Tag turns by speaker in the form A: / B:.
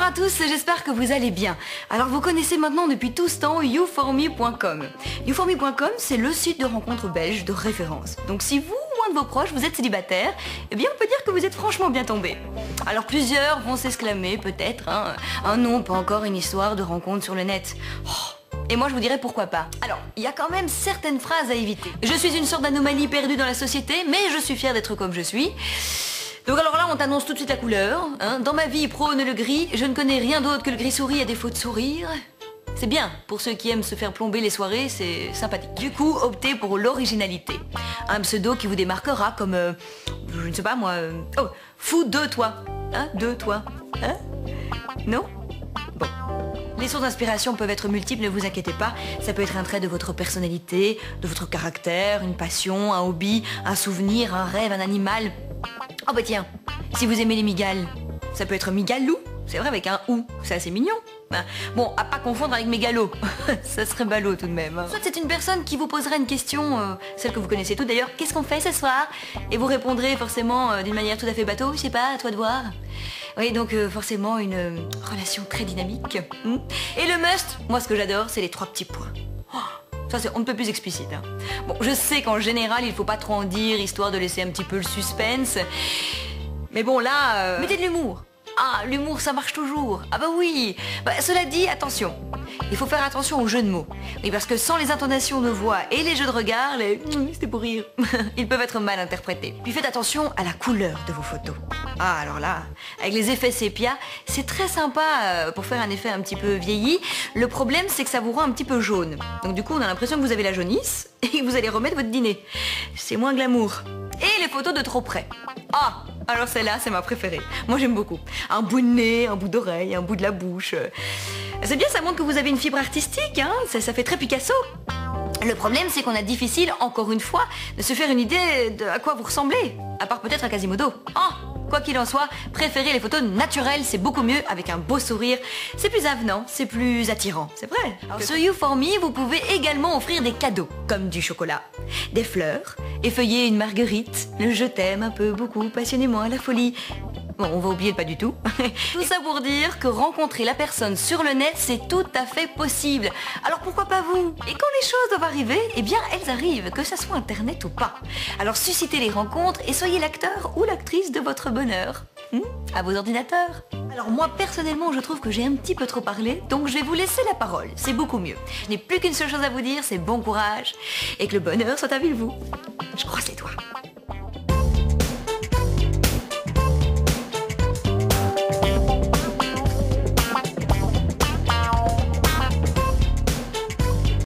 A: à tous, j'espère que vous allez bien. Alors vous connaissez maintenant depuis tout ce temps youforme.com. Youforme.com, c'est le site de rencontres belge de référence. Donc si vous ou un de vos proches, vous êtes célibataire, eh bien on peut dire que vous êtes franchement bien tombé. Alors plusieurs vont s'exclamer peut-être, un non, pas encore une histoire de rencontre sur le net. Et moi je vous dirais pourquoi pas. Alors, il y a quand même certaines phrases à éviter. Je suis une sorte d'anomalie perdue dans la société, mais je suis fière d'être comme je suis. Donc alors là, on t'annonce tout de suite la couleur. Dans ma vie, prône le gris. Je ne connais rien d'autre que le gris souris à défaut de sourire. C'est bien, pour ceux qui aiment se faire plomber les soirées, c'est sympathique. Du coup, optez pour l'originalité. Un pseudo qui vous démarquera comme, je ne sais pas moi, fou de toi. De toi. Non? Bon. Les sources d'inspiration peuvent être multiples, ne vous inquiétez pas. Ça peut être un trait de votre personnalité, de votre caractère, une passion, un hobby, un souvenir, un rêve, un animal. Oh bah tiens, si vous aimez les migales, ça peut être migalou, c'est vrai avec un ou, c'est assez mignon. Bon, à pas confondre avec mégalo, ça serait ballot tout de même. Soit c'est une personne qui vous posera une question, celle que vous connaissez toutes d'ailleurs, qu'est-ce qu'on fait ce soir? Et vous répondrez forcément d'une manière tout à fait bateau, je sais pas, à toi de voir. Oui, donc forcément une relation très dynamique. Et le must, moi ce que j'adore, c'est les 3 petits points. Ça c'est on ne peut plus explicite. Bon, je sais qu'en général il faut pas trop en dire, histoire de laisser un petit peu le suspense. Mais bon là, mettez de l'humour. Ah, l'humour ça marche toujours. Ah bah oui. Cela dit, attention. Il faut faire attention aux jeux de mots. Oui, parce que sans les intonations de voix et les jeux de regard, c'était pour rire, ils peuvent être mal interprétés. Puis faites attention à la couleur de vos photos. Ah, alors là, avec les effets sépia, c'est très sympa pour faire un effet un petit peu vieilli. Le problème, c'est que ça vous rend un petit peu jaune. Donc du coup, on a l'impression que vous avez la jaunisse et que vous allez remettre votre dîner. C'est moins glamour. Et les photos de trop près. Ah, alors celle-là, c'est ma préférée. Moi, j'aime beaucoup. Un bout de nez, un bout d'oreille, un bout de la bouche. C'est bien, ça montre que vous avez une fibre artistique, ça fait très Picasso. Le problème, c'est qu'on a difficile, encore une fois, de se faire une idée de à quoi vous ressemblez. À part peut-être à Quasimodo. Quoi qu'il en soit, préférez les photos naturelles, c'est beaucoup mieux avec un beau sourire. C'est plus avenant, c'est plus attirant, c'est vrai. Alors sur YouForMe, vous pouvez également offrir des cadeaux, comme du chocolat, des fleurs, effeuiller une marguerite, le je t'aime un peu, beaucoup, passionnément, à la folie. Bon, on va oublier le pas du tout. Tout ça pour dire que rencontrer la personne sur le net, c'est tout à fait possible. Alors pourquoi pas vous? Et quand les choses doivent arriver, eh bien elles arrivent, que ça soit internet ou pas. Alors suscitez les rencontres et soyez l'acteur ou l'actrice de votre bonheur. À vos ordinateurs. Alors moi personnellement, je trouve que j'ai un petit peu trop parlé, donc je vais vous laisser la parole. C'est beaucoup mieux. Je n'ai plus qu'une seule chose à vous dire, c'est bon courage et que le bonheur soit avec vous. Je croise les doigts.